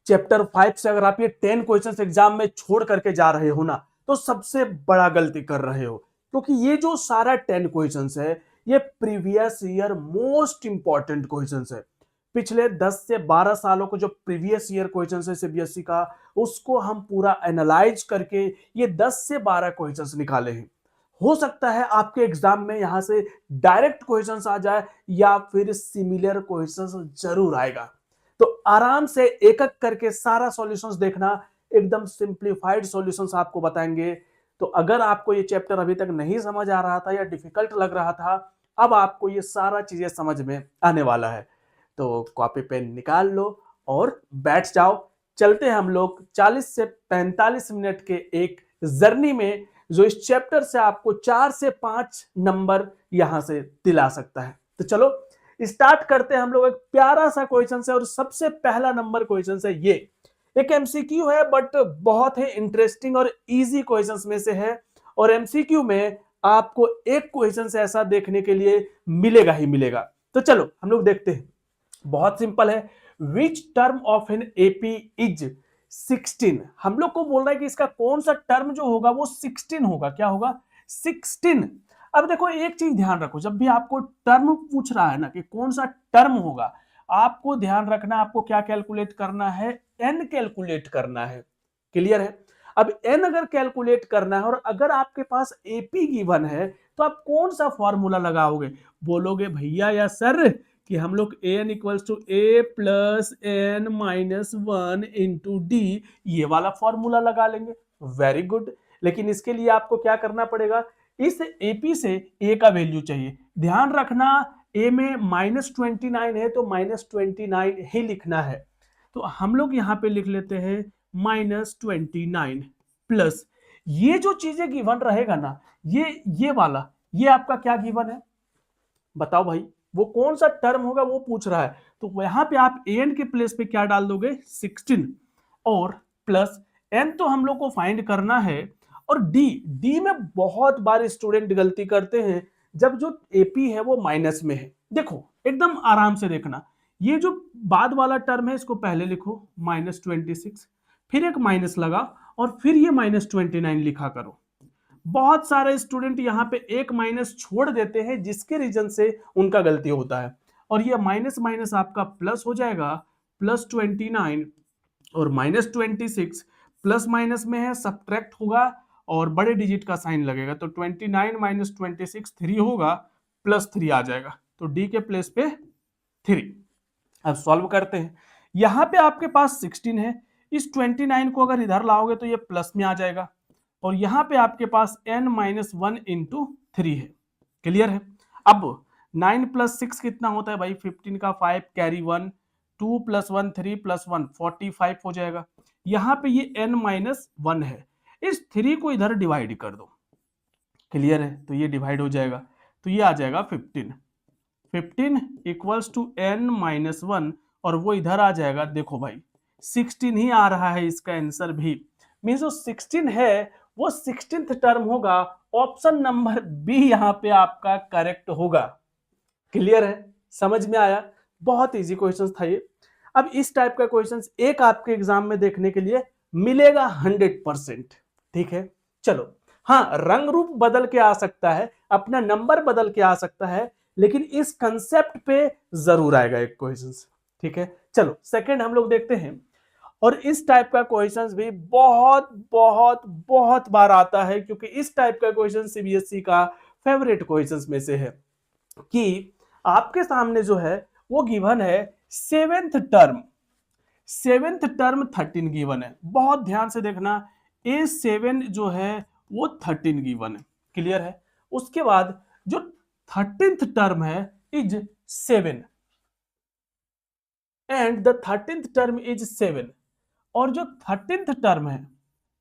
Chapter 5 से अगर आप ये 10 क्वेश्चंस एग्जाम में छोड़ करके जा रहे हो ना, तो सबसे बड़ा गलती कर रहे हो, क्योंकि ये जो सारा 10 क्वेश्चंस है ये previous year most important questions है। पिछले 10 से 12 सालों को जो प्रीवियस ईयर क्वेश्चंस है सीबीएसई का, उसको हम पूरा एनालाइज करके ये 10 से 12 क्वेश्चंस निकाले हैं। हो सकता है आपके एग्जाम में यहां से डायरेक्ट क्वेश्चंस आ जाए या फिर सिमिलर क्वेश्चंस जरूर आएगा। तो आराम से एक एक करके सारा सॉल्यूशंस देखना, एकदम सिंप्लीफाइड सॉल्यूशंस आपको बताएंगे। तो अगर आपको ये चैप्टर अभी तक नहीं समझ आ रहा था या डिफिकल्ट लग रहा था, अब आपको ये सारा चीजें समझ में आने वाला है। तो कॉपी पेन निकाल लो और बैठ जाओ। चलते हैं हम लोग 40 से 45 मिनट के एक जर्नी में, जो इस चैप्टर से आपको 4 से 5 नंबर यहां से दिला सकता है। तो चलो स्टार्ट करते हैं हम लोग। एक प्यारा सा क्वेश्चन है और सबसे पहला नंबर क्वेश्चन है ये। एक एमसीक्यू है बट बहुत ही इंटरेस्टिंग और इजी क्वेश्चंस में से है, और एमसीक्यू में आपको एक क्वेश्चन ऐसा देखने के लिए मिलेगा ही मिलेगा। तो चलो हम लोग देखते हैं। बहुत सिंपल है। Which term of an AP is 16। हम लोग को बोल रहा है कि इसका कौन सा टर्म जो होगा वो 16 होगा। क्या होगा? 16। अब देखो एक चीज ध्यान रखो, जब भी आपको टर्म पूछ रहा है ना कि कौन सा टर्म होगा, आपको ध्यान रखना आपको क्या कैलकुलेट करना है, एन कैलकुलेट करना है। क्लियर है? अब एन अगर कैलकुलेट करना है और अगर आपके पास एपी गिवन है, तो आप कौन सा फॉर्मूला लगाओगे? बोलोगे भैया या सर कि हम लोग n equals to a plus n minus 1 into d, ये वाला फॉर्मूला लगा लेंगे। Very good. लेकिन इसके लिए आपको क्या करना पड़ेगा? इस एपी से ए का वैल्यू चाहिए। ध्यान रखना ए में -29 है तो -29 ही लिखना है। तो हम लोग यहां पे लिख लेते हैं -29 प्लस ये जो चीजें गिवन रहेगा ना, ये वाला, ये आपका क्या गिवन है बताओ भाई? वो कौन सा टर्म होगा वो पूछ रहा है। तो यहां पे आप एन के प्लेस पे क्या डाल दोगे? 16 और प्लस एन तो हम लोग को फाइंड करना है, और डी में बहुत बार स्टूडेंट गलती करते हैं जब जो एपी है वो माइनस में है। देखो एकदम आराम से देखना, ये जो बाद वाला टर्म है इसको पहले लिखो -26, फिर एक माइनस लगा और फिर ये -29 लिखा करो। बहुत सारे स्टूडेंट यहाँ पे एक माइनस छोड़ देते हैं, जिसके रीजन से उनका गलती होता है। और ये माइनस माइनस आपका प्लस हो जाएगा, +29 और -26 प्लस माइनस में है, सब्ट्रैक्ट होगा और बड़े डिजिट का साइन लगेगा। तो 29 माइनस 26 3 होगा, +3 आ जाएगा। तो डी के प्लेस पे 3। अब सॉल्व करते हैं। यहां पे आपके पास 16 है, इस 29 को अगर इधर लाओगे तो ये प्लस में आ जाएगा, और यहां पे आपके पास n-1 इंटू 3 है। क्लियर है? अब 9 + 6 कितना होता है भाई? 15 का 5 कैरी 1, 2 + 1 3 + 1 45 हो जाएगा। यहां पे ये n-1 है, इस 3 को इधर डिवाइड कर दो। क्लियर है? तो ये डिवाइड हो जाएगा, तो ये आ जाएगा 15 इक्वल्स टू n-1, और वो इधर आ जाएगा। देखो भाई 16 ही आ रहा है इसका आंसर भी। मीन जो 16 है वो 16th टर्म होगा। ऑप्शन नंबर बी यहां पे आपका करेक्ट होगा। क्लियर है? समझ में आया? बहुत इजी क्वेश्चन था ये। अब इस टाइप का क्वेश्चन एक आपके एग्जाम में देखने के लिए मिलेगा 100%। ठीक है? चलो, हाँ रंग रूप बदल के आ सकता है, अपना नंबर बदल के आ सकता है, लेकिन इस कंसेप्ट पे जरूर आएगा एक क्वेश्चन। ठीक है? चलो सेकंड हम लोग देखते हैं। और इस टाइप का क्वेश्चंस भी बहुत बहुत बहुत बार आता है, क्योंकि इस टाइप का क्वेश्चन सीबीएसई का फेवरेट क्वेश्चंस में से है। कि आपके सामने जो है वो गिवन है सेवेंथ टर्म। 13 गिवन है। बहुत ध्यान से देखना, A7 जो है वो 13 गिवन है। क्लियर है? उसके बाद जो 13th टर्म है is 7, and the 13th term is 7, और जो 13th टर्म है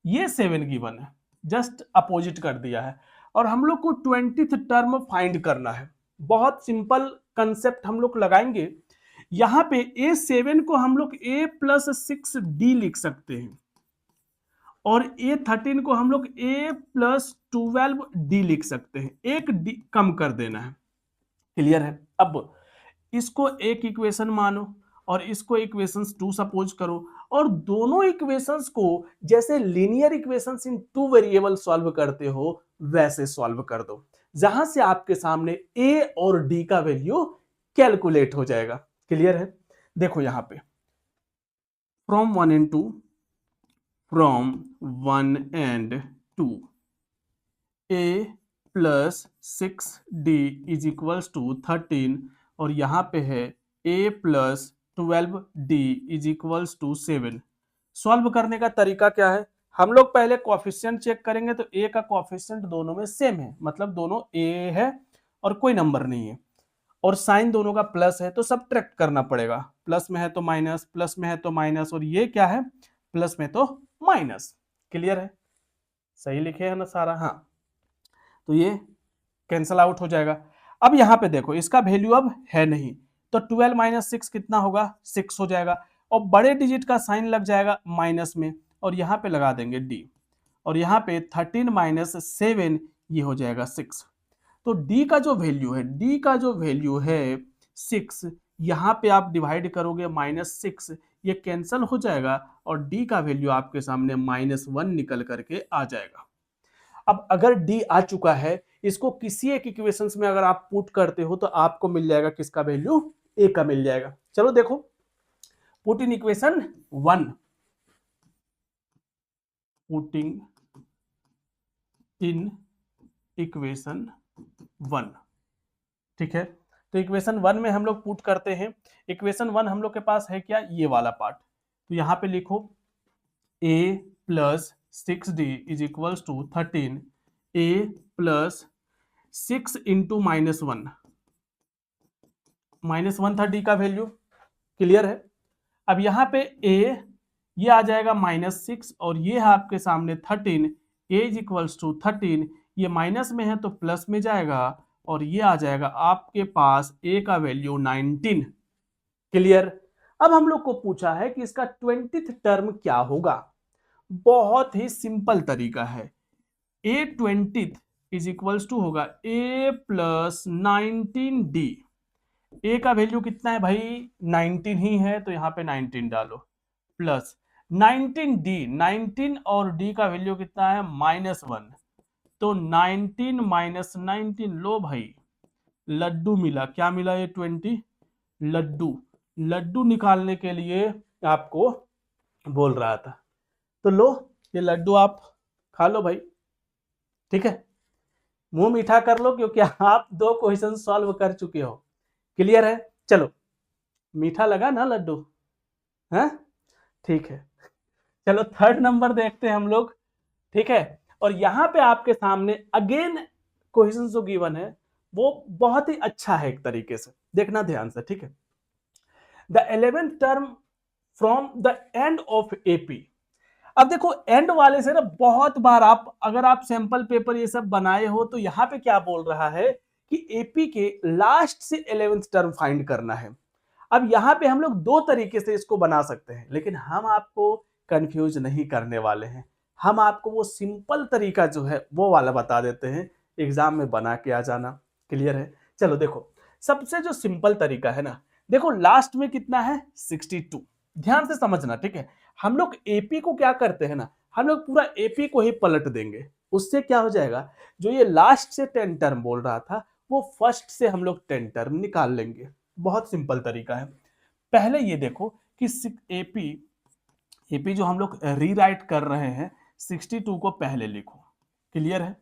ये 7 गिवन है, जस्ट अपोजिट कर दिया है। और हम लोग को 20th टर्म फाइंड करना है। बहुत सिंपल कंसेप्ट हम लोग लगाएंगे। यहां पे A7 को हम लोग A+6D लिख सकते हैं, और A13 को हम लोग A+12D लिख सकते हैं। एक D कम कर देना है। क्लियर है? अब इसको एक इक्वेशन मानो और इसको इक्वेशन 2 सपोज करो, और दोनों इक्वेशंस को जैसे लीनियर इक्वेशंस इन टू वेरिएबल सॉल्व करते हो वैसे सॉल्व कर दो, जहां से आपके सामने ए और डी का वैल्यू कैलकुलेट हो जाएगा। क्लियर है? देखो यहां पे from 1 and 2, from 1 and 2 a plus 6d is equals to 13 और यहां पे है a plus 12d is equals to 7। Solve करने का तरीका क्या है? हम लोग पहले कोएफिशिएंट चेक करेंगे तो a का कोएफिशिएंट दोनों में सेम है, मतलब दोनों a है और कोई नंबर नहीं है, और साइन दोनों का प्लस है तो सब्ट्रैक्ट करना पड़ेगा। प्लस में है तो माइनस, प्लस में है तो माइनस, और ये क्या है? प्लस में तो माइनस। क्लियर है? सही लिखे है ना सारा? हाँ, तो ये कैंसल आउट हो जाएगा। अब यहां पे देखो इसका वैल्यू अब है नहीं, तो 12 माइनस 6 कितना होगा? 6 हो जाएगा, और बड़े डिजिट का साइन लग जाएगा माइनस में, और यहां पे लगा देंगे डी, और यहां पे 13 माइनस 7 ये हो जाएगा 6। तो डी का जो वैल्यू है, डी का जो वैल्यू है 6, यहां पे आप डिवाइड करोगे -6, ये कैंसल हो जाएगा और डी का वैल्यू आपके सामने -1 निकल करके आ जाएगा। अब अगर डी आ चुका है, इसको किसी एक इक्वेशंस में अगर आप पुट करते हो तो आपको मिल जाएगा किसका वैल्यू? ए का मिल जाएगा। चलो देखो, put in equation 1, putting in equation 1, ठीक है। तो इक्वेशन 1 में हम लोग पुट करते हैं। इक्वेशन 1 हम लोग के पास है क्या? ये वाला पार्ट। तो यहां पे लिखो a plus 6d is equals to 13, a plus 6 into -1, -1 था डी का वैल्यू। क्लियर है? अब यहां पे a ये आ जाएगा -6 और ये है आपके सामने 13, a इज इक्वल्स टू 13, ये माइनस में है तो प्लस में जाएगा और ये आ जाएगा आपके पास a का वैल्यू 19। क्लियर? अब हम लोग को पूछा है कि इसका 20th टर्म क्या होगा। बहुत ही सिंपल तरीका है, a 20th is equals to होगा a प्लस 19d। a का वैल्यू कितना है भाई? 19 ही है, तो यहां पे 19 डालो, प्लस 19d, 19 और d का वैल्यू कितना है? -1, तो 19 माइनस 19, लो भाई लड्डू मिला। क्या मिला? ये 20 लड्डू। लड्डू निकालने के लिए आपको बोल रहा था, तो लो ये लड्डू आप खा लो भाई, ठीक है। मुंह मीठा कर लो क्योंकि आप 2 क्वेश्चन सॉल्व कर चुके हो। क्लियर है? चलो, मीठा लगा ना लड्डू? है? ठीक है, चलो थर्ड नंबर देखते हैं हम लोग, ठीक है। और यहां पे आपके सामने अगेन क्वेश्चन जो गिवन है वो बहुत ही अच्छा है, एक तरीके से देखना ध्यान से, ठीक है। The 11th term from the end of AP. अब देखो एंड वाले से ना बहुत बार आप अगर आप सैंपल पेपर ये सब बनाए हो तो यहां पे क्या बोल रहा है कि एपी के लास्ट से 11th टर्म फाइंड करना है। अब यहां पे हम लोग 2 तरीके से इसको बना सकते हैं, लेकिन हम आपको कंफ्यूज नहीं करने वाले हैं। हम आपको वो सिंपल तरीका जो है वो वाला बता देते हैं, एग्जाम में बना के आ जाना। क्लियर है? चलो देखो, सबसे जो सिंपल तरीका है ना, देखो लास्ट में कितना है? 62। ध्यान से समझना, ठीक है। हम लोग एपी को क्या करते हैं ना, हम लोग पूरा एपी को ही पलट देंगे। उससे क्या हो जाएगा, जो ये लास्ट से 10 टर्म बोल रहा था वो फर्स्ट से हम लोग 10 टर्म निकाल लेंगे। बहुत सिंपल तरीका है। पहले ये देखो कि एपी एपी जो हम लोग रीराइट कर रहे हैं, 62 को पहले लिखो। क्लियर है?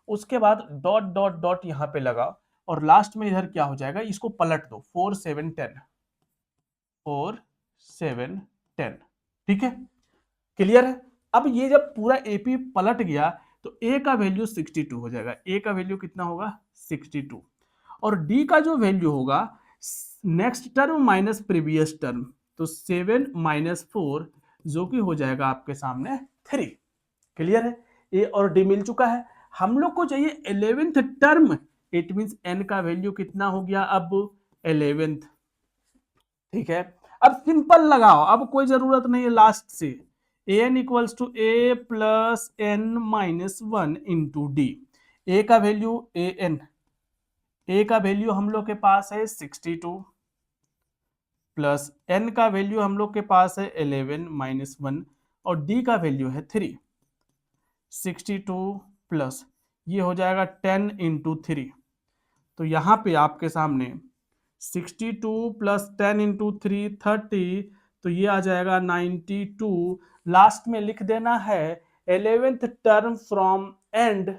उसके बाद डॉट डॉट डॉट यहां पे लगाओ और लास्ट में इधर क्या हो जाएगा, इसको पलट दो, 4 7 10, 4 7 10, ठीक है। क्लियर है? अब ये जब पूरा एपी पलट गया तो ए का वैल्यू 62 हो जाएगा। ए का वैल्यू कितना होगा? 62। और डी का जो वैल्यू होगा next term minus previous term, तो 7 माइनस 4 जो कि हो जाएगा आपके सामने 3। क्लियर है? ए और डी मिल चुका है। हम लोग को चाहिए 11th term, it means n का वैल्यू कितना हो गया अब? 11th। ठीक है, अब सिंपल लगाओ, अब कोई जरूरत नहीं है लास्ट से। an equals to a plus n minus 1 into d. A का वैल्यू ए का वैल्यू हम लोग के पास है 62, प्लस n का वैल्यू हम लोग के पास है 11 माइनस 1 और d का वैल्यू है 3। 62 प्लस ये हो जाएगा 10 इंटू 3। तो यहाँ पे आपके सामने 62 प्लस 10 इंटू 3 30, तो ये आ जाएगा 92। लास्ट में लिख देना है 11th term from and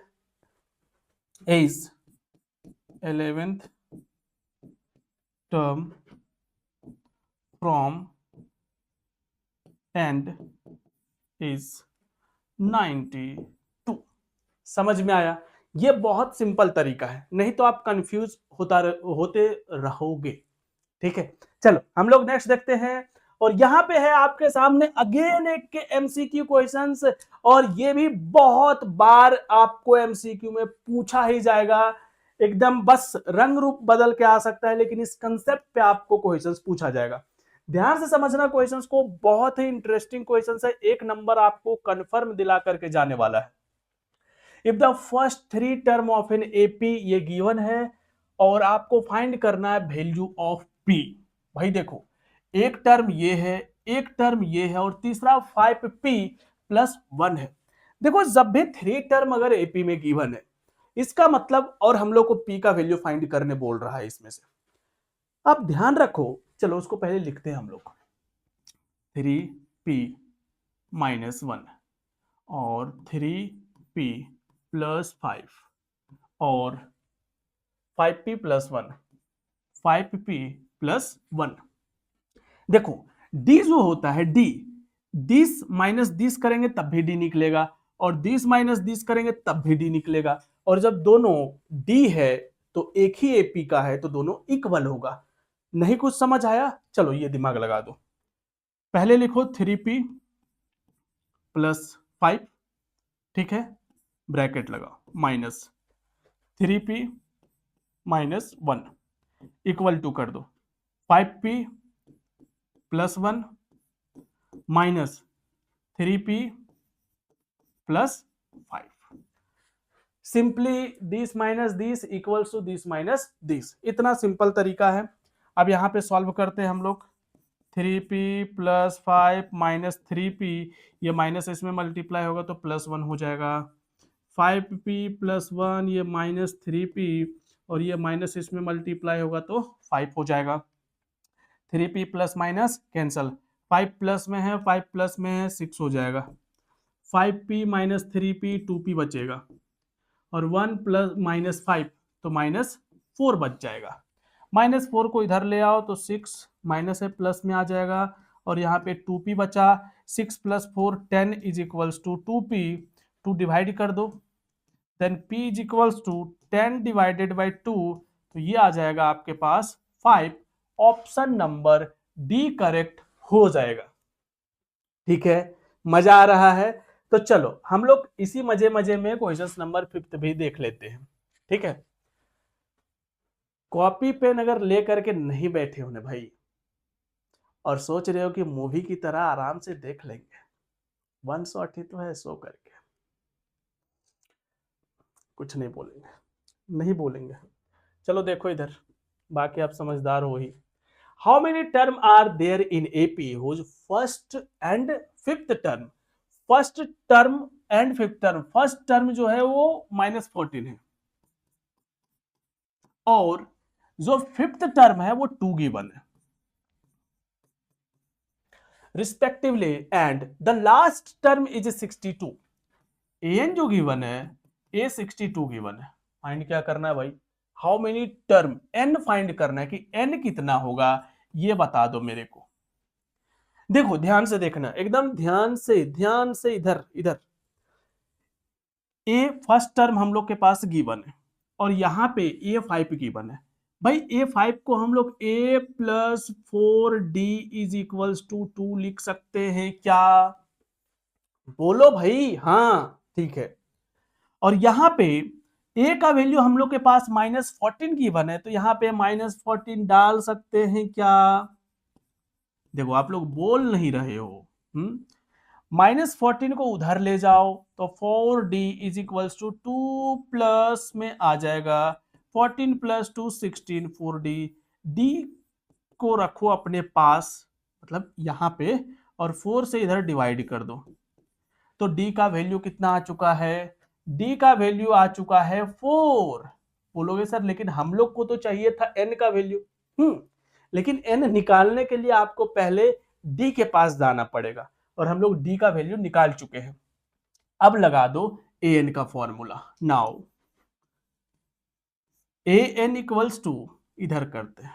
is 11th term from and is 92। समझ में आया? ये बहुत सिंपल तरीका है, नहीं तो आप कंफ्यूज होते रहोगे। ठीक है, चलो हम लोग नेक्स्ट देखते हैं। और यहां पे है आपके सामने अगेन एक के एमसीक्यू क्वेश्चंस, और ये भी बहुत बार आपको एमसीक्यू में पूछा ही जाएगा। एकदम बस रंग रूप बदल के आ सकता है, लेकिन इस कंसेप्ट पे आपको क्वेश्चंस पूछा जाएगा। ध्यान से समझना क्वेश्चंस को, बहुत ही इंटरेस्टिंग क्वेश्चंस है, एक नंबर आपको कंफर्म दिला करके जाने वाला है। If the first 3 term of an AP, ये गिवन है और आपको फाइंड करना है वैल्यू ऑफ पी। भाई देखो, एक टर्म ये है, एक टर्म ये है और तीसरा 5p प्लस 1 है। देखो जब भी 3 टर्म अगर एपी में गिवन है, इसका मतलब, और हम लोग को p का वैल्यू फाइंड करने बोल रहा है इसमें से, आप ध्यान रखो। चलो उसको पहले लिखते हैं हम लोग, 3p माइनस 1 और 3p प्लस 5 और 5p प्लस 1, 5p प्लस 1। देखो d जो होता है, d दिस माइनस दिस करेंगे तब भी d निकलेगा, और दिस माइनस दिस करेंगे तब भी d निकलेगा। और जब दोनों d है तो एक ही एपी का है, तो दोनों इक्वल होगा। नहीं कुछ समझ आया? चलो ये दिमाग लगा दो। पहले लिखो 3p प्लस 5, ठीक है, ब्रैकेट लगाओ, minus 3p minus 1 equal to कर दो 5p plus 1 minus 3p plus 5। Simply this minus this equals to this minus this, इतना सिंपल तरीका है। अब यहां पे सॉल्व करते हैं हम लोग। 3p प्लस 5 माइनस 3p, ये माइनस इसमें मल्टीप्लाई होगा तो प्लस 1 हो जाएगा। 5p प्लस 1, ये माइनस 3p, और ये माइनस इसमें मल्टीप्लाई होगा तो 5 हो जाएगा। 3p plus minus cancel, 5 plus में है, 5 प्लस में है, 6 हो जाएगा। 5p माइनस 3p 2p बचेगा, और 1 प्लस माइनस 5 तो माइनस 4 बच जाएगा। माइनस 4 को इधर ले आओ तो 6 माइनस है, प्लस में आ जाएगा, और यहाँ पे 2p बचा। 6 plus 4 10 is equals to 2p, 2 divide कर दो, then p is equals to 10 divided by 2, तो ये आ जाएगा आपके पास 5। ऑप्शन नंबर डी करेक्ट हो जाएगा। ठीक है, मजा आ रहा है? तो चलो हम लोग इसी मजे मजे में क्वेश्चन नंबर 5 भी देख लेते हैं। ठीक है, कॉपी पेन अगर ले करके नहीं बैठे होने भाई, और सोच रहे हो कि मूवी की तरह आराम से देख लेंगे, वन शॉट ही तो है, सो करके कुछ नहीं बोलेंगे, नहीं बोलेंगे। चलो देखो इधर, बाकी आप समझदार हो ही। How many term are there in AP whose first and fifth term? First term and fifth term, first term जो है वो -14 है, और जो फिफ्थ टर्म है वो 2 गिवन है respectively, and the last term is 62। N जो गिवन है, ए 62 गिवन है। फाइंड क्या करना है भाई? How many term, n find करना है कि एन कितना होगा, ये बता दो मेरे को। देखो ध्यान से देखना, एकदम ध्यान से इधर इधर। ए फर्स्ट टर्म हम लोग के पास गिवन है, और यहां पे ए 5 गिवन है। भाई ए 5 को हम लोग a plus 4d is equals to 2 लिख सकते हैं क्या? बोलो भाई। हाँ ठीक है, और यहां पे ए का वैल्यू हम लोग के पास -14 गिवन है, तो यहां पे -14 डाल सकते हैं क्या? देखो आप लोग बोल नहीं रहे हो। -14 को उधर ले जाओ तो 4d is equals to 2 plus में आ जाएगा 14 प्लस 2 16, 4d, d को रखो अपने पास, मतलब यहां पे, और 4 से इधर डिवाइड कर दो, तो डी का वैल्यू कितना आ चुका है? डी का वैल्यू आ चुका है 4। बोलोगे सर लेकिन हम लोग को तो चाहिए था एन का वैल्यू। लेकिन एन निकालने के लिए आपको पहले डी के पास जाना पड़ेगा, और हम लोग डी का वैल्यू निकाल चुके हैं। अब लगा दो ए एन का formula. Now a n equals to, इधर करते हैं,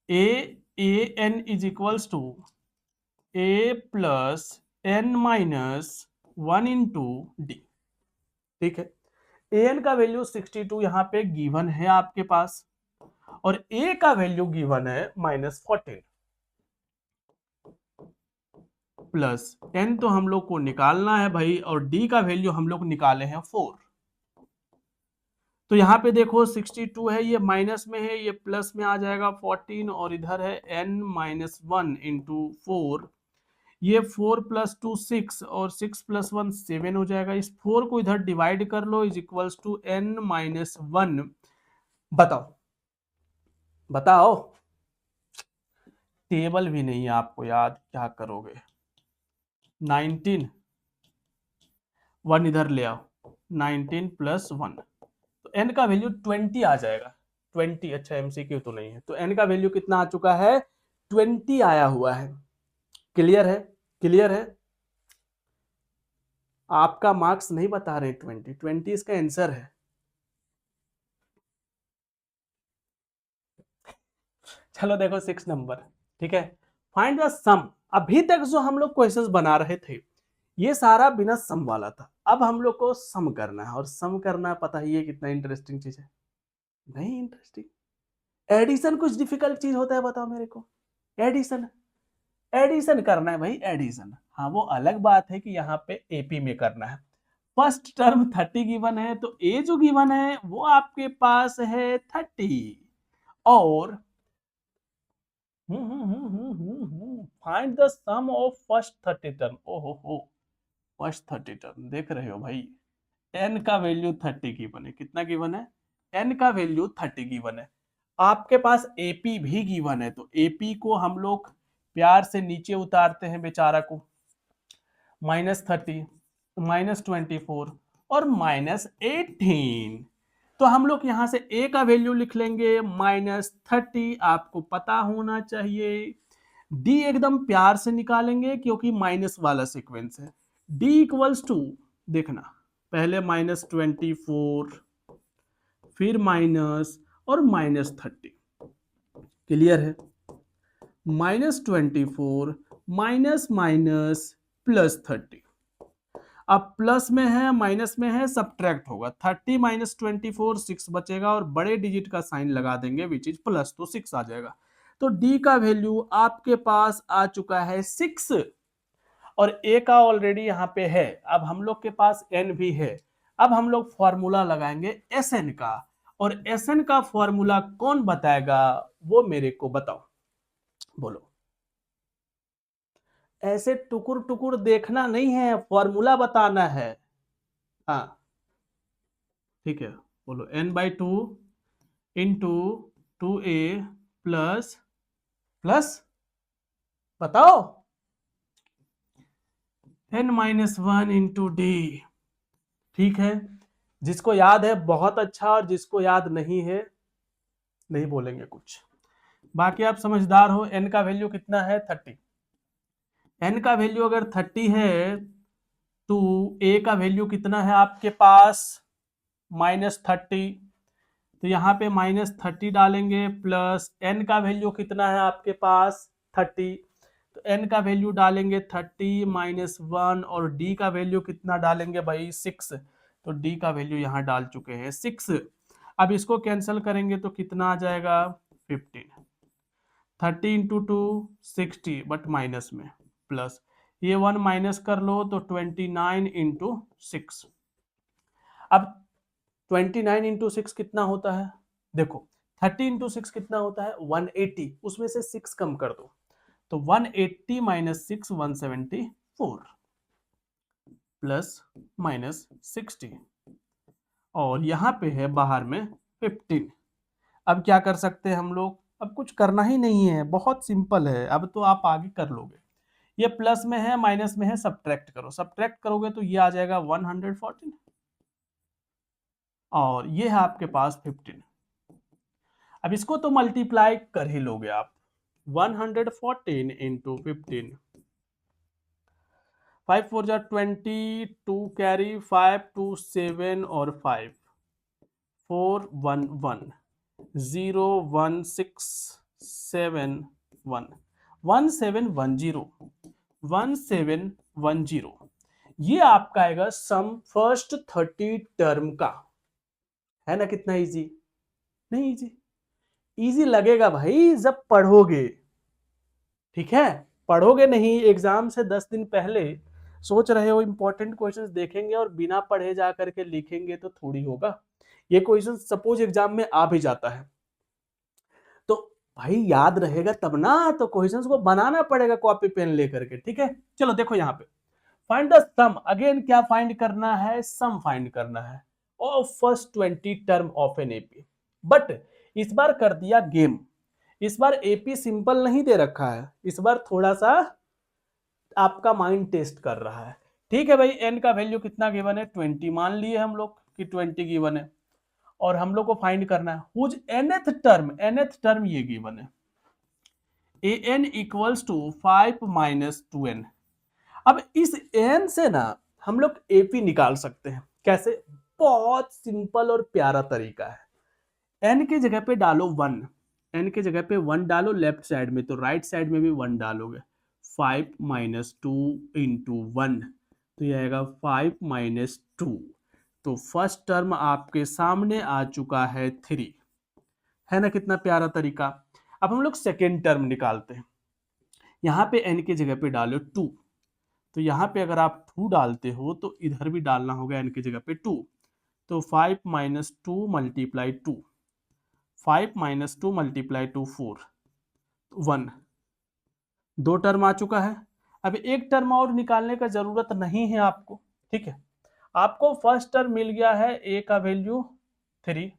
a n is equals to a plus n minus 1 into d. ठीक है, ए एन का वैल्यू 62 यहाँ पे गिवन है आपके पास, और ए का वैल्यू गिवन है -14, प्लस एन तो हम लोग को निकालना है भाई, और डी का वैल्यू हम लोग निकाले हैं 4। तो यहाँ पे देखो 62 है, ये माइनस में है, ये प्लस में आ जाएगा 14, और इधर है n माइनस 1 इंटू 4, ये 4 प्लस 2 6, और 6 प्लस 1 7 हो जाएगा। इस 4 को इधर डिवाइड कर लो, is equals to n minus 1। बताओ बताओ, टेबल भी नहीं है आपको याद, क्या करोगे? 19, 1 इधर ले आओ, 19 प्लस 1, तो n का वैल्यू 20 आ जाएगा। 20, अच्छा एमसीक्यू तो नहीं है, तो n का वैल्यू कितना आ चुका है? 20 आया हुआ है। क्लियर है? क्लियर है? आपका मार्क्स नहीं बता रहे 20 इसका आंसर है। चलो देखो 6 नंबर, ठीक है, फाइंड द सम। अभी तक जो हम लोग क्वेश्चंस बना रहे थे ये सारा बिना सम वाला था, अब हम लोग को सम करना है, और सम करना पता ही है कितना इंटरेस्टिंग चीज है। नहीं इंटरेस्टिंग? एडिशन कुछ डिफिकल्ट चीज होता है? बताओ मेरे को। एडिशन, एडिशन करना है भाई, एडिशन। हाँ वो अलग बात है कि यहाँ पे एपी में करना है। फर्स्ट टर्म 30 गिवन है, तो ए जो गिवन है वो आपके पास है 30, और find the sum of first 30 term. ओहो हो, फर्स्ट 30 टर्म देख रहे हो भाई, एन का वैल्यू 30 गिवन है। कितना गिवन है? एन का वैल्यू 30 गिवन है। आपके पास एपी भी गिवन है, तो एपी को हम लोग प्यार से नीचे उतारते हैं बेचारा को, -30, -24 और -18। तो हम लोग यहां से ए का वैल्यू लिख लेंगे -30, आपको पता होना चाहिए। डी एकदम प्यार से निकालेंगे क्योंकि माइनस वाला सीक्वेंस है। डी इक्वल्स टू, देखना, पहले -24, फिर माइनस और -30। क्लियर है? -24 माइनस माइनस +30। अब प्लस में है माइनस में है, सब्ट्रैक्ट होगा। 30 माइनस 24 6 बचेगा, और बड़े डिजिट का साइन लगा देंगे विच इज प्लस, तो 6 आ जाएगा। तो डी का वैल्यू आपके पास आ चुका है 6, और ए का ऑलरेडी यहाँ पे है। अब हम लोग के पास एन भी है। अब हम लोग फॉर्मूला लगाएंगे एस एन का, और एस एन का फॉर्मूला कौन बताएगा वो मेरे को बताओ, बोलो। ऐसे टुकुर टुकुर देखना नहीं है, फॉर्मूला बताना है। हाँ ठीक है, बोलो n/2 into 2a plus plus, बताओ, n-1 इंटू डी। ठीक है, जिसको याद है बहुत अच्छा, और जिसको याद नहीं है नहीं बोलेंगे कुछ। बाकी आप समझदार हो। n का वैल्यू कितना है? 30। n का वैल्यू अगर 30 है तो a का वैल्यू कितना है आपके पास? -30। तो यहाँ पे -30 डालेंगे, प्लस n का वैल्यू कितना है आपके पास? 30। तो n का वैल्यू डालेंगे 30 -1, और d का वैल्यू कितना डालेंगे भाई? 6। तो d का वैल्यू यहाँ डाल चुके हैं 6। अब इसको कैंसिल करेंगे तो कितना आ जाएगा? 15। 30 इंटू 2 60, बट माइनस में, प्लस ये 1 माइनस कर लो तो 29 इंटू 6। अब 29 इंटू 6 कितना होता है? देखो 30 इंटू 6 कितना होता है? 180, उसमें से 6 कम कर दो, तो 180 माइनस 6 174, प्लस -60, और यहां पे है बाहर में 15। अब क्या कर सकते हैं हम लोग, अब कुछ करना ही नहीं है, बहुत सिंपल है, अब तो आप आगे कर लोगे। ये प्लस में है माइनस में है, सब्ट्रैक्ट करो, सब्ट्रैक्ट करोगे तो ये आ जाएगा 114 और ये है आपके पास 15। अब इसको तो मल्टीप्लाई कर ही लोगे आप, 114 इंटू 15, 5 4 जा 20, 2 कैरी 5 2 7 और 5 4 1 1 0 1 6 7 1 1710 1710, ये आपका आएगा सम फर्स्ट 30 टर्म का। है ना कितना इजी? नहीं इजी? इजी लगेगा भाई जब पढ़ोगे, ठीक है? पढ़ोगे नहीं, एग्जाम से 10 दिन पहले सोच रहे हो इंपॉर्टेंट क्वेश्चंस देखेंगे और बिना पढ़े जा करके लिखेंगे तो थोड़ी होगा। ये क्वेश्चन सपोज एग्जाम में आ भी जाता है तो भाई याद रहेगा तब ना, तो क्वेश्चंस को बनाना पड़ेगा कॉपी पेन लेकर के, ठीक है? चलो देखो यहाँ पे फाइंड द सम, अगेन क्या फाइंड करना है? सम फाइंड करना है of first 20 term of an AP. But इस बार कर दिया गेम, इस बार एपी सिंपल नहीं दे रखा है, इस बार थोड़ा सा आपका माइंड टेस्ट कर रहा है। ठीक है भाई, एन का वैल्यू कितना गिवन है? 20 मान लिए हम लोग कि 20 गिवन है और हम लोग को फाइंड करना है whose nth term, nth term ये गिवन है, an equals to 5 minus 2n। अब इस n से ना हम लोग एपी निकाल सकते हैं, कैसे? बहुत सिंपल और प्यारा तरीका है। n की जगह पे डालो 1, n की जगह पे 1 डालो लेफ्ट साइड में, तो राइट साइड में भी 1 डालोगे। 5 माइनस 2 इंटू 1, तो ये आएगा 5 माइनस 2। तो फर्स्ट टर्म आपके सामने आ चुका है 3। है ना कितना प्यारा तरीका? अब हम लोग सेकेंड टर्म निकालते हैं। यहाँ पे n की जगह पे डालो 2, तो यहाँ पे अगर आप 2 डालते हो तो इधर भी डालना होगा n की जगह पे 2। तो 5 माइनस 2 मल्टीप्लाई 2, 5 माइनस 2 मल्टीप्लाई 2 4, 1। दो टर्म आ चुका है। अब एक टर्म और निकालने का जरूरत नहीं है आपको, ठीक है? आपको फर्स्ट टर्म मिल गया है a का वैल्यू 3,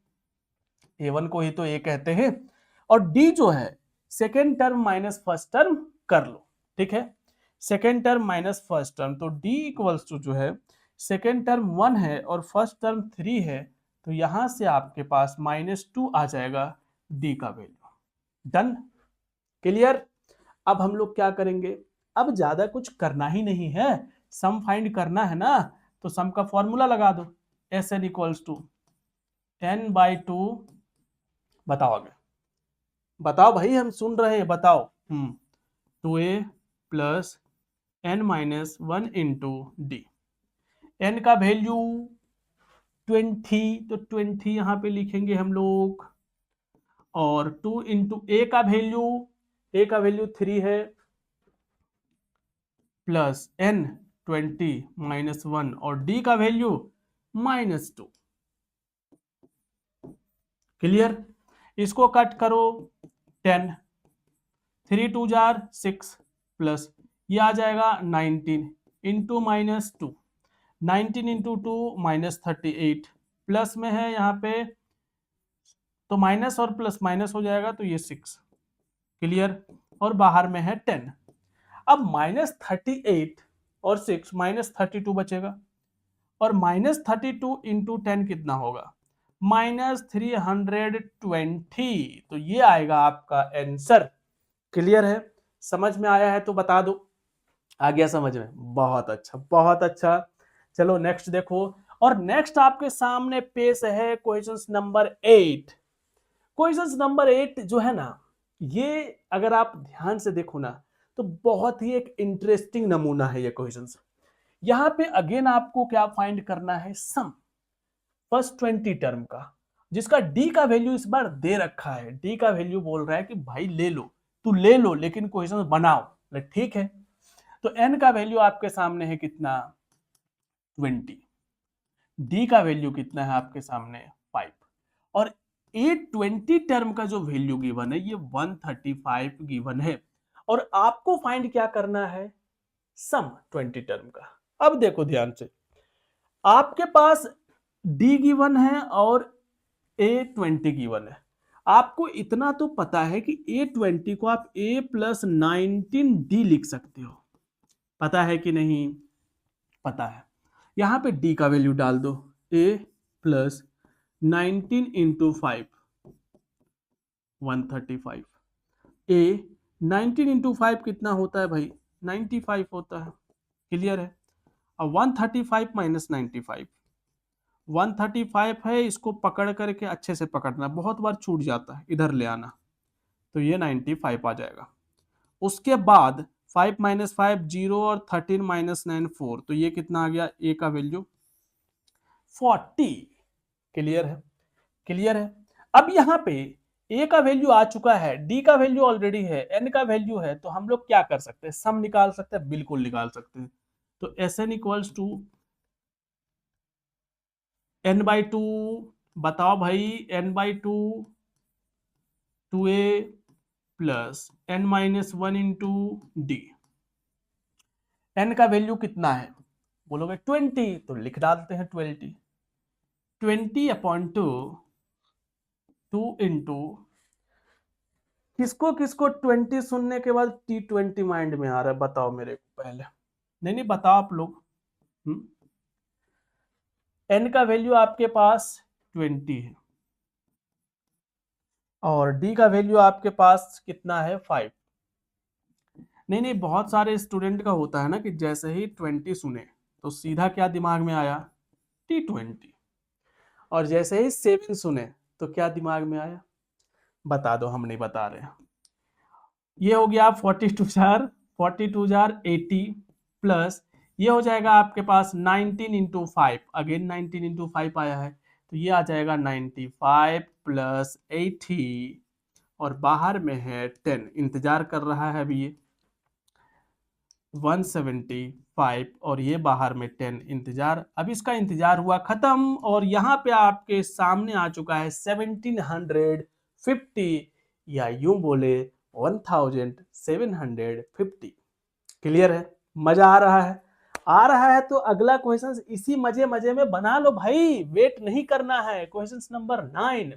a1 को ही तो a कहते हैं, और d जो है second term minus first term कर लो, ठीक है? Second term minus first term, तो d इक्वल्स टू जो है सेकेंड टर्म 1 है और फर्स्ट टर्म 3 है, तो यहां से आपके पास -2 आ जाएगा d का वैल्यू। डन? क्लियर? अब हम लोग क्या करेंगे? अब ज्यादा कुछ करना ही नहीं है, सम फाइंड करना है ना, तो सम का फॉर्मूला लगा दो, S n equals to n/2। बताओ आगे, बताओ भाई, हम सुन रहे हैं, बताओ। 2a plus n minus 1 into D. n का वैल्यू 20, तो 20 यहां पे लिखेंगे हम लोग, और 2 इंटू a का वैल्यू 3 है, प्लस n 20 माइनस 1 और d का वैल्यू -2। क्लियर? इसको कट करो 10, 3 2 जार 6, प्लस ये आ जाएगा 19 इंटू -2, 19 इंटू 2 -38, प्लस में है यहाँ पे तो माइनस और प्लस माइनस हो जाएगा, तो ये 6। क्लियर? और बाहर में है 10। अब -38 और 6 -32 बचेगा, और -32 इंटू 10 कितना होगा? -320। तो ये आएगा आपका आंसर। क्लियर है? समझ में आया है तो बता दो। आ गया समझ में? बहुत अच्छा, बहुत अच्छा। चलो नेक्स्ट देखो, और नेक्स्ट आपके सामने पेश है क्वेश्चन नंबर 8। क्वेश्चन नंबर 8 जो है ना, ये अगर आप ध्यान से देखो ना तो बहुत ही एक इंटरेस्टिंग नमूना है ये क्वेश्चन। यहाँ पे अगेन आपको क्या फाइंड करना है? सम फर्स्ट 20 टर्म का, जिसका d का वैल्यू इस बार दे रखा है। d का वैल्यू बोल रहा है कि भाई ले लो, तू ले लो, लेकिन क्वेश्चन बनाओ। ठीक है, तो n का वैल्यू आपके सामने है कितना? 20। d का वैल्यू कितना है आपके सामने? 5। और A20 टर्म का जो वैल्यू गिवन है ये 135 गिवन है, और आपको फाइंड क्या करना है? सम 20 टर्म का। अब देखो ध्यान से, आपके पास d गिवन है और A20 गिवन है। आपको इतना तो पता है कि A20 को आप A+19D लिख सकते हो, पता है कि नहीं? पता है। यहां पे D का वैल्यू डाल दो, A+19 इंटू 5, 135। A 19 इंटू 5 कितना होता है भाई? 95 होता है। क्लियर है? अब 135 माइनस 95, 135 है, इसको पकड़ करके अच्छे से पकड़ना, बहुत बार छूट जाता है, इधर ले आना, तो ये 95 आ जाएगा। उसके बाद 5 माइनस 5 0 और 13 माइनस 9 4, तो ये कितना आ गया? ए का वैल्यू 40। क्लियर है? क्लियर है? अब यहाँ पे ए का वैल्यू आ चुका है, डी का वैल्यू ऑलरेडी है, एन का वैल्यू है, तो हम लोग क्या कर सकते हैं? सम निकाल सकते हैं, बिल्कुल निकाल सकते हैं। तो S n equals to n/2, बताओ भाई, n/2 2a plus n-1 into d. N का वैल्यू कितना है? बोलोगे 20, तो लिख डालते हैं 20, 20/2, 2 इंटू, किसको किसको 20 सुनने के बाद T20 माइंड में आ रहा है? बताओ मेरे को पहले। नहीं नहीं, बताओ आप लोग। एन का वैल्यू आपके पास 20 है और डी का वैल्यू आपके पास कितना है? 5। नहीं नहीं, बहुत सारे स्टूडेंट का होता है ना कि जैसे ही 20 सुने तो सीधा क्या दिमाग में आया? T20। और जैसे ही 7 सुने तो क्या दिमाग में आया? बता दो, हम नहीं बता रहे हैं। ये हो गया 42 80 प्लस ये हो जाएगा आपके पास 19 इंटू 5, अगेन 19 इंटू 5 आया है, तो ये आ जाएगा 95 प्लस 80 और बाहर में है 10, इंतजार कर रहा है अभी ये 175 और ये बाहर में 10, इंतजार, अब इसका इंतजार हुआ खत्म और यहाँ पे आपके सामने आ चुका है 1750 या यूं बोले 1750। क्लियर है? मजा आ रहा है? आ रहा है तो अगला क्वेश्चन इसी मजे मजे में बना लो भाई, वेट नहीं करना है। Question number 9,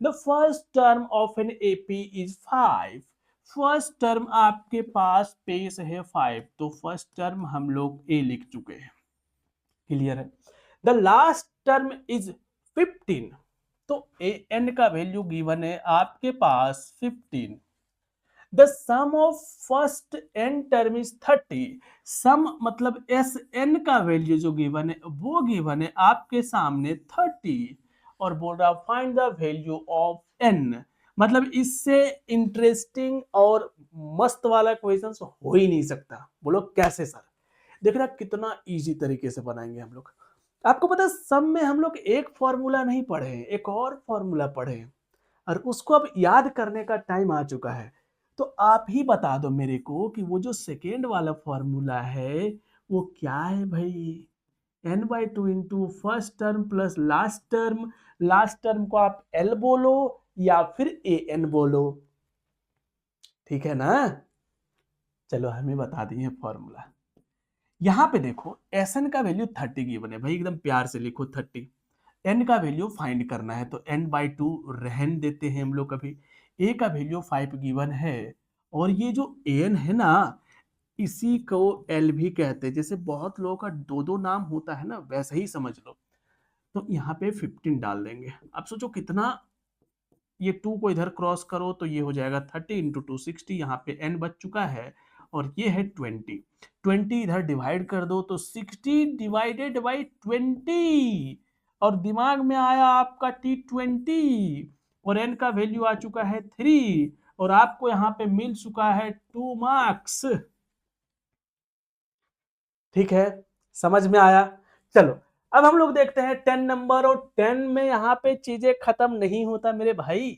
the first term of an AP is 5। First term आपके पास पेश है 5, तो फर्स्ट टर्म हम लोग ए लिख चुके हैं। क्लियर है? द लास्ट टर्म इज 15, तो ए एन का वैल्यू गिवन है आपके पास 15। The sum of first n term is 30, sum मतलब एस एन का वैल्यू जो गिवन है वो गिवन है आपके सामने 30 और बोल रहा find the value of n. मतलब इससे इंटरेस्टिंग और मस्त वाला क्वेश्चन हो ही नहीं सकता। बोलो कैसे सर? देख रहा कितना इजी तरीके से बनाएंगे हम लोग। आपको पता है सम में हम लोग एक फॉर्मूला नहीं पढ़े हैं, एक और फॉर्मूला पढ़े हैं और उसको अब याद करने का टाइम आ चुका है। तो आप ही बता दो मेरे को कि वो जो सेकेंड वाला फॉर्मूला है वो क्या है भाई? n/2 into first term plus last term, last term को आप l बोलो या फिर an बोलो, ठीक है ना? चलो हमें बता दिए फॉर्मूला। यहां पे देखो Sn का वैल्यू 30 गिवन है भाई, एकदम प्यार से लिखो 30। n का वैल्यू फाइंड करना है तो n/2 रहन देते हैं हम लोग, कभी a का वैल्यू 5 गिवन है और ये जो an है ना इसी को l भी कहते हैं। जैसे बहुत लोगों का दो दो नाम होता है ना, वैसे ही समझ लो। तो यहाँ पे 15 डाल देंगे। अब सोचो कितना, ये 2 को इधर क्रॉस करो तो ये हो जाएगा 30 इंटू 2 60, यहाँ पे n बच चुका है और ये है 20, 20 इधर डिवाइड कर दो तो 60 डिवाइडेड बाई 20 और दिमाग में आया आपका T20 और n का वैल्यू आ चुका है 3 और आपको यहाँ पे मिल चुका है 2 मार्क्स। ठीक है? समझ में आया? चलो अब हम लोग देखते हैं 10 नंबर और 10 में यहाँ पे चीजें खत्म नहीं होता मेरे भाई,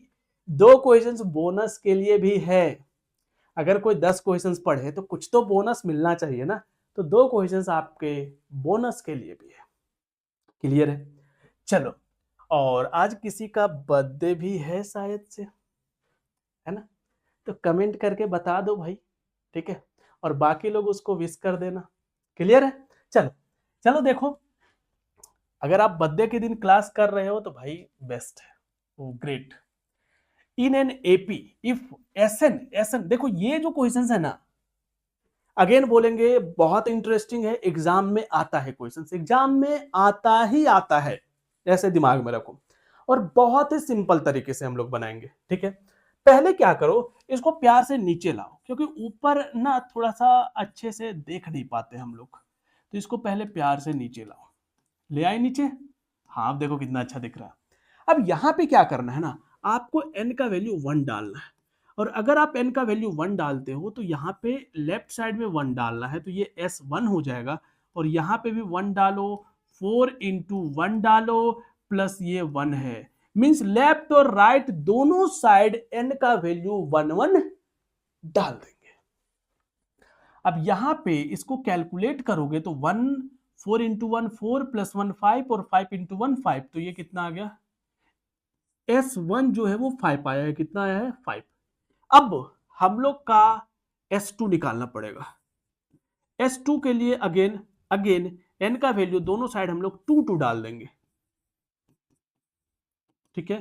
दो क्वेश्चंस बोनस के लिए भी है। अगर कोई 10 क्वेश्चंस पढ़े तो कुछ तो बोनस मिलना चाहिए ना, तो दो क्वेश्चंस आपके बोनस के लिए भी है। क्लियर है? चलो, और आज किसी का बर्थडे भी है शायद से, है ना? तो कमेंट करके बता दो भाई, ठीक है? और बाकी लोग उसको विश कर देना। क्लियर है? चलो चलो देखो, अगर आप बर्थडे के दिन क्लास कर रहे हो तो भाई बेस्ट है, वो great. In an AP if s n देखो ये जो क्वेश्चन है ना, अगेन बोलेंगे बहुत इंटरेस्टिंग है, एग्जाम में आता है क्वेश्चन, एग्जाम में आता ही आता है, ऐसे दिमाग में रखो। और बहुत ही सिंपल तरीके से हम लोग बनाएंगे, ठीक है। पहले क्या करो, इसको प्यार से नीचे लाओ, क्योंकि ऊपर ना थोड़ा सा अच्छे से देख नहीं पाते हम लोग, तो इसको पहले प्यार से नीचे लाओ। ले आए नीचे, हाँ अब देखो कितना अच्छा दिख रहा है। अब यहां पे क्या करना है ना, आपको n का वैल्यू 1 डालना है, और अगर आप n का वैल्यू 1 डालते हो तो यहाँ पे लेफ्ट साइड में 1 डालना है, तो ये S1 हो जाएगा, और यहाँ पे भी 1 डालो, 4 इंटू 1 डालो, प्लस ये 1 है, मीन्स लेफ्ट और राइट दोनों साइड n का वैल्यू 1 1 डाल देंगे। अब यहां पे इसको कैलकुलेट करोगे तो 1 4 इंटू 1 4 प्लस 1 5 और 5 इंटू 1 5, तो ये कितना आ गया, S1 जो है वो 5 आया है, कितना आया है 5। अब हम लोग का S2 निकालना पड़ेगा। S2 के लिए अगेन अगेन n का वैल्यू दोनों साइड हम लोग 2 2 डाल देंगे, ठीक है।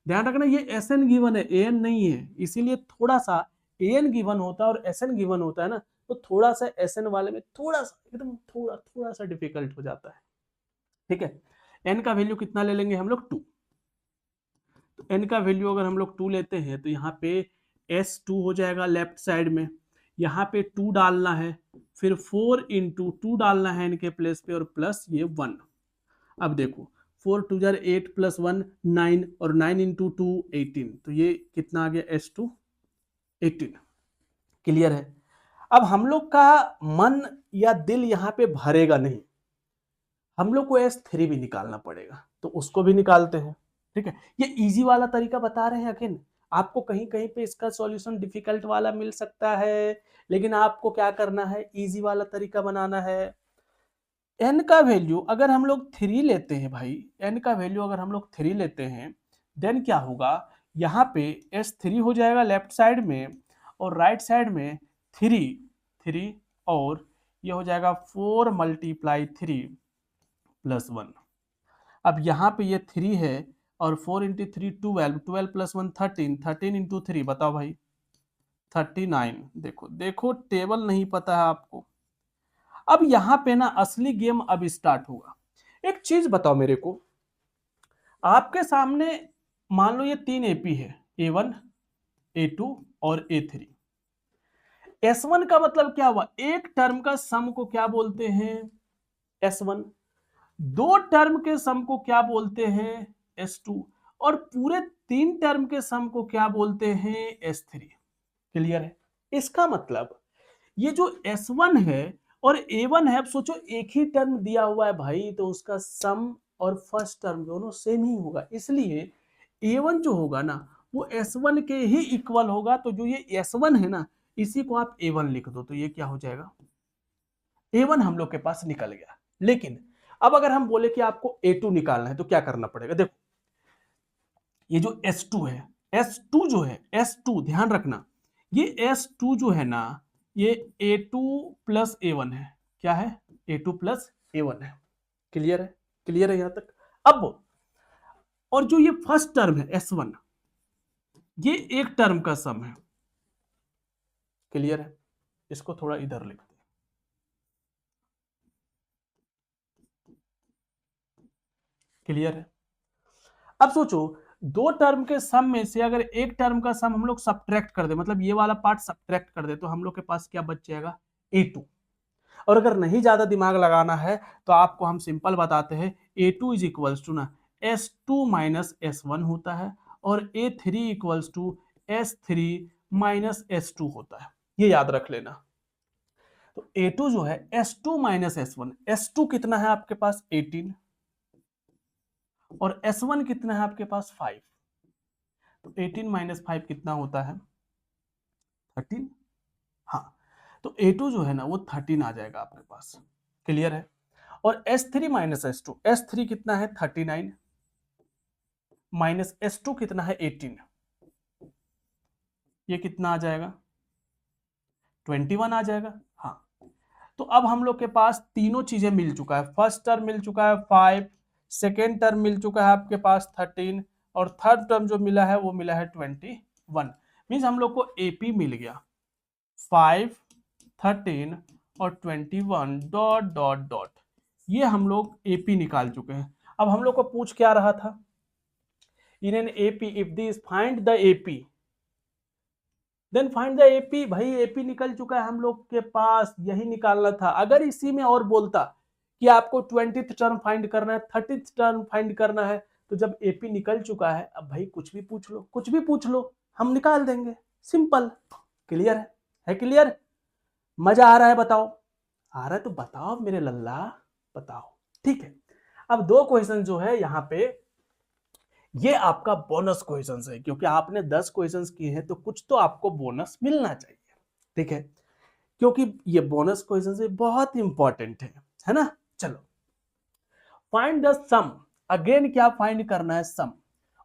ध्यान रखना ये Sn गिवन है, An नहीं है, इसीलिए थोड़ा सा An गिवन होता है और Sn गिवन होता है ना, तो थोड़ा सा Sn वाले में थोड़ा सा एकदम थोड़ा थोड़ा सा डिफिकल्ट हो जाता है, ठीक है। n का वैल्यू कितना ले लेंगे हम लोग 2, तो n का वैल्यू अगर हम लोग 2 लेते हैं तो यहाँ पे S2 हो जाएगा लेफ्ट साइड में, यहाँ पे 2 डालना है, फिर 4 इंटू 2 डालना है n के प्लेस पे, और प्लस ये 1। अब देखो 4 2 जार 8 प्लस 1 9, और 9 इंटू 2 18, तो ये कितना आ गया S2 18। क्लियर है। अब हम लोग का मन या दिल यहाँ पे भरेगा नहीं, हम लोग को S3 भी निकालना पड़ेगा, तो उसको भी निकालते हैं, ठीक है। ये इजी वाला तरीका बता रहे हैं, अगेन आपको कहीं कहीं पे इसका सॉल्यूशन डिफिकल्ट वाला मिल सकता है, लेकिन आपको क्या करना है, इजी वाला तरीका बनाना है। n का वैल्यू अगर हम लोग 3 लेते हैं भाई, n का वैल्यू अगर हम लोग 3 लेते हैं, देन क्या होगा, यहाँ पे S3 हो जाएगा लेफ्ट साइड में, और राइट साइड में 3 3, और ये हो जाएगा 4 मल्टीप्लाई 3 प्लस 1। अब यहाँ पे ये 3 है, और 4 इंटू 3 12, 12 प्लस 1 13, 13 इंटू 3 बताओ भाई 39। देखो देखो टेबल नहीं पता है आपको। अब यहाँ पे ना असली गेम अब स्टार्ट होगा। एक चीज बताओ मेरे को, आपके सामने मान लो ये 3 एपी है, A1 A2 और A3। S1 का मतलब क्या हुआ, एक टर्म का सम को क्या बोलते हैं S1, दो टर्म के सम को क्या बोलते हैं S2, और पूरे 3 टर्म के सम को क्या बोलते हैं S3। क्लियर है। इसका मतलब ये जो S1 है और A1 है, अब सोचो एक ही टर्म दिया हुआ है भाई, तो उसका सम और फर्स्ट टर्म दोनों सेम ही होगा, इसलिए A1 जो होगा ना वो S1 के ही इक्वल होगा। तो जो ये S1 है ना, इसी को आप A1 लिख दो, तो ये क्या हो जाएगा, A1 हम लोग के पास निकल गया। लेकिन अब अगर हम बोले कि आपको A2 निकालना है, तो क्या करना पड़ेगा, देखो ये जो S2 है, S2 जो है, S2 ध्यान रखना, ये S2 जो है ना, ये A2 प्लस A1 है, क्या है A2 प्लस A1 है। क्लियर है, क्लियर है यहां तक। अब और जो ये फर्स्ट टर्म है S1, ये एक टर्म का सम है। क्लियर है, इसको थोड़ा इधर लिखते हैं। क्लियर है। अब सोचो दो टर्म के सम में से अगर एक टर्म का सम हम लोग सब्ट्रैक्ट कर दे, मतलब ये वाला पार्ट सब्ट्रैक्ट कर दे, तो हम लोग के पास क्या बच जाएगा A2। और अगर नहीं ज्यादा दिमाग लगाना है तो आपको हम सिंपल बताते हैं, A2 इज इक्वल्स टू ना S2 माइनस S1 होता है, और A3 equals to S3 minus S2 होता है, ये याद रख लेना। तो A2 जो है S2 माइनस S1, S2 कितना है आपके पास 18, और S1 कितना है आपके पास 5, तो 18 माइनस 5 कितना होता है 13। हाँ, तो A2 जो है ना वो 13 आ जाएगा आपके पास। क्लियर है। और S3 माइनस S2, S3 कितना है 39, माइनस S2 कितना है 18, ये कितना आ जाएगा 21 आ जाएगा। हाँ, तो अब हम लोग के पास तीनों चीजें मिल चुका है, फर्स्ट टर्म मिल चुका है 5, सेकेंड टर्म मिल चुका है आपके पास 13, और थर्ड टर्म जो मिला है वो मिला है 21। मीन्स हम लोग को एपी मिल गया 5, 13 और 21 डॉट डॉट डॉट। ये हम लोग एपी निकाल चुके हैं। अब हम लोग को पूछ क्या रहा था, in an AP if this find the AP then find the AP. भाई एपी निकल चुका है हम लोग के पास, यही निकालना था। अगर इसी में और बोलता कि आपको 20th टर्म फाइंड करना है, 30th टर्म फाइंड करना है, तो जब एपी निकल चुका है अब भाई कुछ भी पूछ लो, कुछ भी पूछ लो, हम निकाल देंगे। सिंपल, क्लियर है क्लियर? मजा आ रहा है? बताओ आ रहा है तो बताओ मेरे लल्ला, बताओ। ठीक है, अब दो क्वेश्चन जो है यहाँ पे ये आपका बोनस क्वेश्चंस है, क्योंकि आपने 10 क्वेश्चंस किए हैं तो कुछ तो आपको बोनस मिलना चाहिए। ठीक है, क्योंकि ये बोनस क्वेश्चंस बहुत इंपॉर्टेंट है ना। चलो, फाइंड द सम। अगेन क्या फाइंड करना है? Sum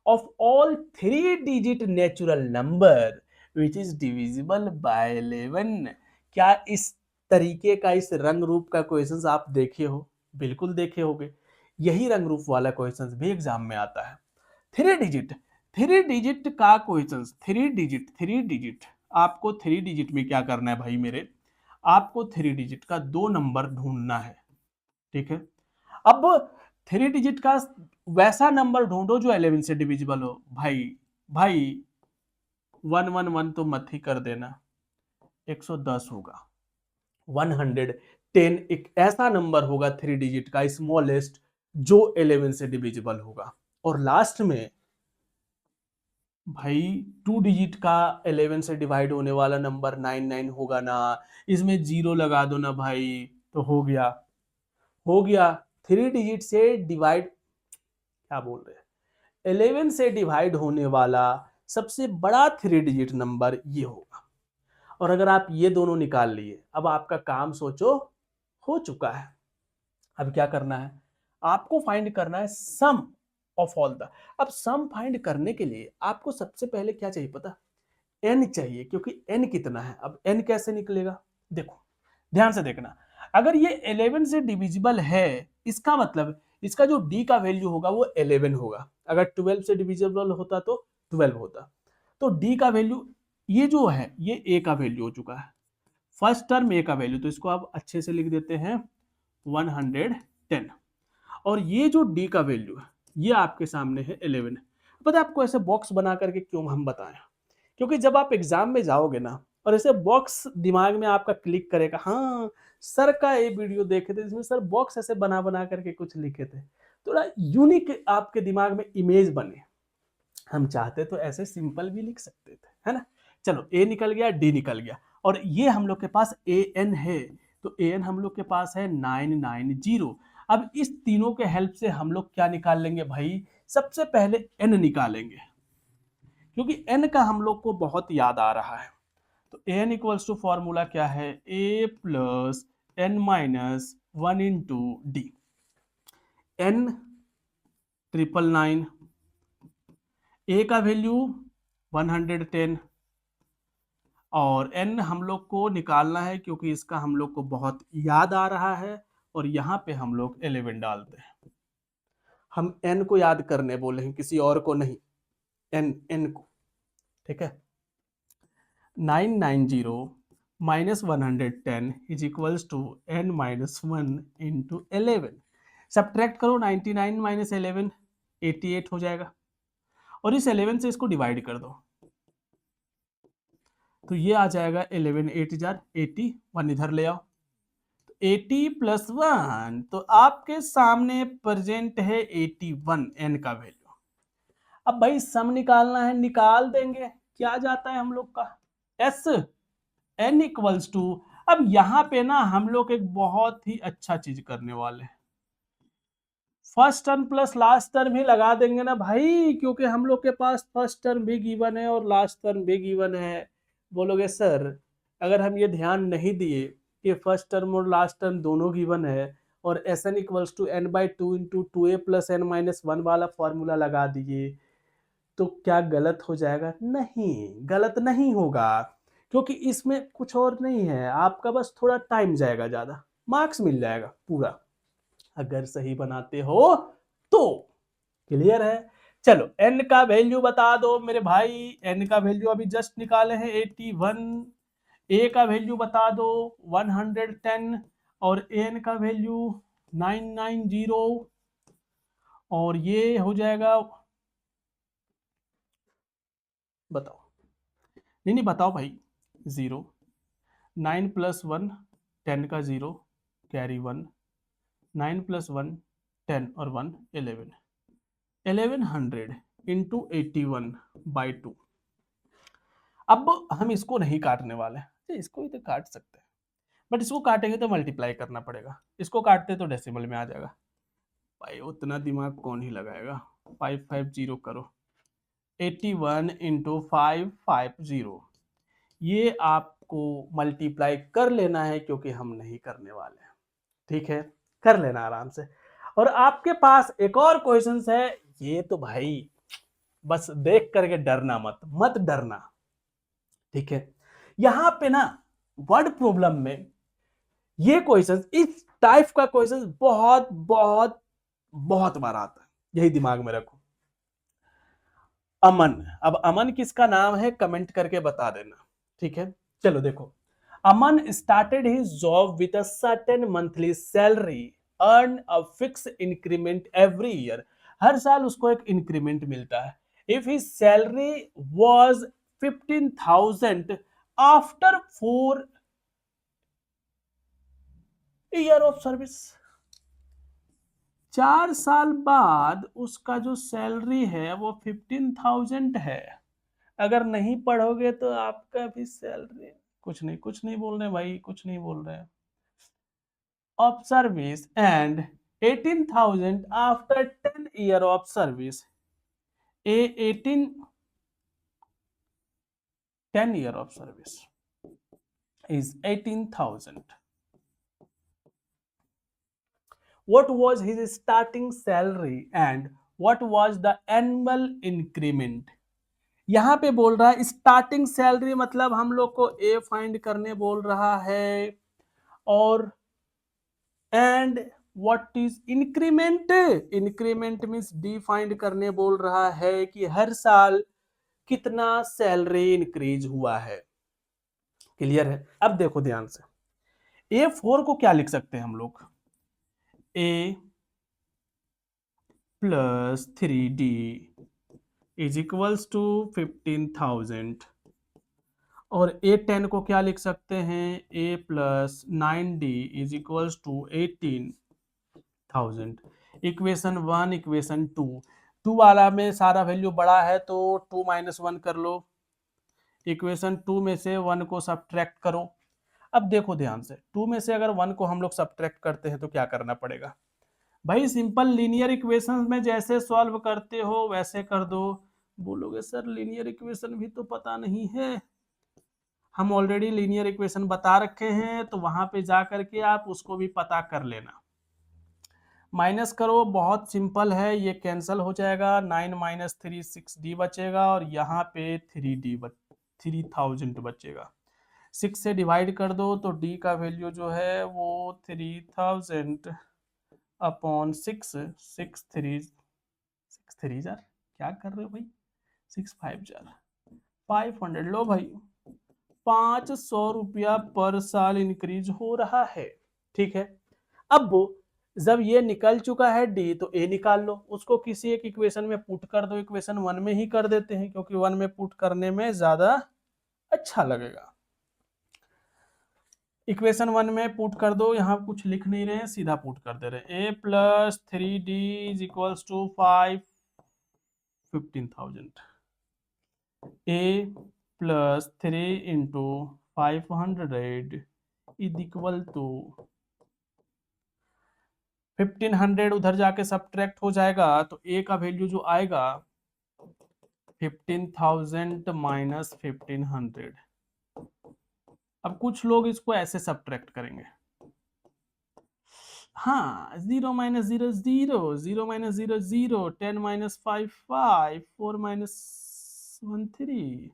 of all 3 digit natural number which is divisible by 11। क्या इस तरीके का, इस रंग रूप का क्वेश्चंस आप देखे हो? बिल्कुल देखे होगे। यही रंग रूप वाला क्वेश्चंस भी एग्जाम में आता है। 3 डिजिट का क्वेश्चन, 3 डिजिट आपको 3 डिजिट में क्या करना है भाई मेरे? आपको 3 डिजिट का 2 नंबर ढूंढना है। ठीक है, अब 3 डिजिट का वैसा नंबर ढूंढो जो 11 से डिविजिबल हो। भाई भाई 111 तो मत ही कर देना, 110 होगा। 110 एक ऐसा नंबर होगा 3 डिजिट का स्मॉलेस्ट जो 11 से डिविजिबल होगा। और लास्ट में भाई 2 डिजिट का 11 से डिवाइड होने वाला नंबर 99 होगा ना, इसमें जीरो लगा दो ना भाई, तो हो गया, हो गया। 3 डिजिट से डिवाइड, क्या बोल रहे हैं, 11 से डिवाइड होने वाला सबसे बड़ा 3 डिजिट नंबर ये होगा। और अगर आप ये दोनों निकाल लिए, अब आपका काम सोचो हो चुका है। अब क्या करना है? आपको फाइंड करना है सम ऑफ ऑल द। अब सम फाइंड करने के लिए आपको सबसे पहले क्या चाहिए पता? एन चाहिए, क्योंकि एन कितना है। अब एन कैसे निकलेगा? देखो ध्यान से देखना, अगर ये 11 से डिविजिबल है, इसका मतलब इसका जो डी का वैल्यू होगा वो 11 होगा। अगर 12 से डिविजिबल होता तो 12 होता। तो डी का वैल्यू, ये जो है ये ए का वैल्यू हो चुका है, फर्स्ट टर्म ए का वैल्यू, तो इसको आप अच्छे से लिख देते हैं 110। और ये जो डी का वैल्यू है ये आपके सामने है 11। पता है आपको ऐसे बॉक्स बना करके क्यों हम बताएं? क्योंकि जब आप एग्जाम में जाओगे ना और ऐसे बॉक्स दिमाग में आपका क्लिक करेगा, हाँ सर का ये वीडियो देखे थे जिसमें सर बॉक्स ऐसे बना बना करके कुछ लिखे थे, थोड़ा यूनिक आपके दिमाग में इमेज बने। हम चाहते तो ऐसे सिंपल भी लिख सकते थे, है ना। चलो ए निकल गया, डी निकल गया, और ये हम लोग के पास ए एन है, तो ए एन हम लोग के पास है 990। अब इस तीनों के हेल्प से हम लोग क्या निकाल लेंगे भाई? सबसे पहले एन निकालेंगे, क्योंकि एन का हम लोग को बहुत याद आ रहा है। तो एन इक्वल्स टू फॉर्मूला क्या है? A plus n minus 1 into d. N 999, a का वैल्यू 110, और एन हम लोग को निकालना है क्योंकि इसका हम लोग को बहुत याद आ रहा है, और यहाँ पे हम लोग 11 डालते हैं। हम एन को याद करने बोले हैं, किसी और को नहीं, एन एन को। ठीक है, 990 minus 110 is equals to n minus 1 into 11। Subtract करो 99 माइनस 11, 88 हो जाएगा, और इस 11 से इसको डिवाइड कर दो, तो ये आ जाएगा 11 8 जार 80, 1 इधर ले आओ, 80 प्लस 1, तो आपके सामने प्रेजेंट है 81 एन का वैल्यू। अब भाई सम निकालना है, निकाल देंगे। क्या जाता है हम लोग का? एस एन इक्वल्स टू, अब यहां पे ना हम लोग एक बहुत ही अच्छा चीज करने वाले हैं, first term plus last term ही लगा देंगे ना भाई, क्योंकि हम लोग के पास फर्स्ट टर्म भी गिवन है और लास्ट टर्म भी गिवन है। बोलोगे सर अगर हम ये ध्यान नहीं दिए कि फर्स्ट टर्म और लास्ट टर्म दोनों गिवन है और s n equals to n by two into two a plus n minus one वाला फॉर्मूला लगा दिए, तो क्या गलत हो जाएगा? नहीं, गलत नहीं होगा, क्योंकि इसमें कुछ और नहीं है, आपका बस थोड़ा टाइम जाएगा, ज्यादा मार्क्स मिल जाएगा पूरा अगर सही बनाते हो तो। क्लियर है? चलो n का वैल्यू बता दो मेरे भाई, n का वैल्यू अभी जस्ट निकाले हैं 81, a का वैल्यू बता दो 110 और an का वैल्यू 990 और ये हो जाएगा, बताओ, नहीं नहीं बताओ भाई, 0, 9 प्लस 1 10 का 0 कैरी 1, 9 प्लस 1 10 और 1 11, 1100 इंटू 81/2। अब हम इसको नहीं काटने वाले हैं, इसको ही तो काट सकते हैं, बट इसको काटेंगे तो मल्टीप्लाई करना पड़ेगा, इसको काटते तो डेसिमल में आ जाएगा। भाई उतना दिमाग कौन ही लगाएगा, 550 करो, 81 इंटू 550, ये आपको मल्टीप्लाई कर लेना है क्योंकि हम नहीं करने वाले हैं, ठीक है, कर लेना आराम से। और आपके पास एक और क्वेश्चन है, ये तो भाई बस देख करके डरना मत, मत डरना, ठीक है। यहां पे ना वर्ड प्रॉब्लम में ये क्वेश्चन, इस टाइप का क्वेश्चन बहुत बहुत बहुत बार आता है, यही दिमाग में रखो। अमन, अब अमन किसका नाम है कमेंट करके बता देना, ठीक है। चलो देखो, Aman started his job with a certain monthly salary, earn a fix increment every year, हर साल उसको एक इंक्रीमेंट मिलता है। If his salary was 15,000 after 4 year of service, 4 साल बाद उसका जो सैलरी है वो 15,000 है। अगर नहीं पढ़ोगे तो आपका भी सैलरी, कुछ नहीं, कुछ नहीं बोल रहे भाई, कुछ नहीं बोल रहे, of service and 18,000 after 10 year of service, A 10 year of service is 18,000। What was his starting salary and what was the annual increment? यहां पे बोल रहा है स्टार्टिंग सैलरी, मतलब हम लोग को ए फाइंड करने बोल रहा है, और and what is increment, increment means D find करने बोल रहा है कि हर साल कितना सैलरी इंक्रीज हुआ है। क्लियर है? अब देखो ध्यान से, A4 को क्या लिख सकते हैं हम लोग, a plus 3D is equals to 15,000 और A10 को क्या लिख सकते हैं, A plus 9D is equals to 18,000। Equation 1 equation 2, 2 वाला में सारा वैल्यू बड़ा है तो 2 माइनस 1 कर लो, इक्वेशन 2 में से 1 को सब्ट्रैक्ट करो। अब देखो ध्यान से, 2 में से अगर 1 को हम लोग सब्ट्रैक्ट करते हैं तो क्या करना पड़ेगा भाई, सिंपल लीनियर इक्वेशन में जैसे सॉल्व करते हो वैसे कर दो। बोलोगे सर लीनियर इक्वेशन भी तो पता नहीं है, हम ऑलरेडी लीनियर इक्वेशन बता रखे हैं, तो वहां पे जा करके आप उसको भी पता कर लेना। माइनस करो, बहुत सिंपल है, ये कैंसिल हो जाएगा, 9 माइनस 3 6D बचेगा और यहाँ पे 3D 3000 बचेगा। 6 से डिवाइड कर दो तो D का वैल्यू जो है वो 3000 अपॉन 6, 6 3 जार, क्या कर रहे हो भाई, 6 5 जार 500, लो भाई 500 रुपया पर साल इंक्रीज हो रहा है, ठीक है। अब जब ये निकल चुका है डी तो ए निकाल लो, उसको किसी एक इक्वेशन में पुट कर दो, इक्वेशन 1 में ही कर देते हैं क्योंकि 1 में पुट करने में ज्यादा अच्छा लगेगा। इक्वेशन 1 में पुट कर दो, यहाँ कुछ लिख नहीं रहे हैं, सीधा पुट कर दे रहे हैं, a plus 3D is equals to 15,000, a plus 3 into 500 is equal to 1500, उधर जाके सब्ट्रैक्ट हो जाएगा तो ए का वैल्यू जो आएगा 15,000 माइनस 1500। अब कुछ लोग इसको ऐसे सब्ट्रैक्ट करेंगे, हाँ 0 माइनस 0 0, 0 माइनस 0 0, 10 माइनस 5 5, 4 माइनस 1 3,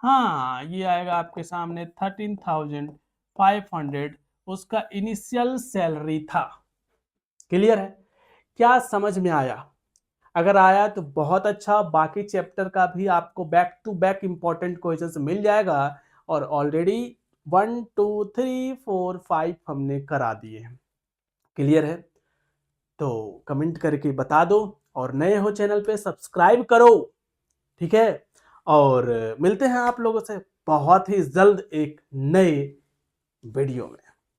हाँ ये आएगा आपके सामने 13,500 उसका इनिशियल सैलरी था। क्लियर है? क्या समझ में आया? अगर आया तो बहुत अच्छा, बाकी चैप्टर का भी आपको back to back important questions मिल जाएगा। और ऑलरेडी 1 2 3 4 5 हमने करा दिए हैं। क्लियर है? तो कमेंट करके बता दो, और नए हो चैनल पे सब्सक्राइब करो। ठीक है? और मिलते हैं आप लोगों से बहुत ही जल्द एक नए वीडियो में।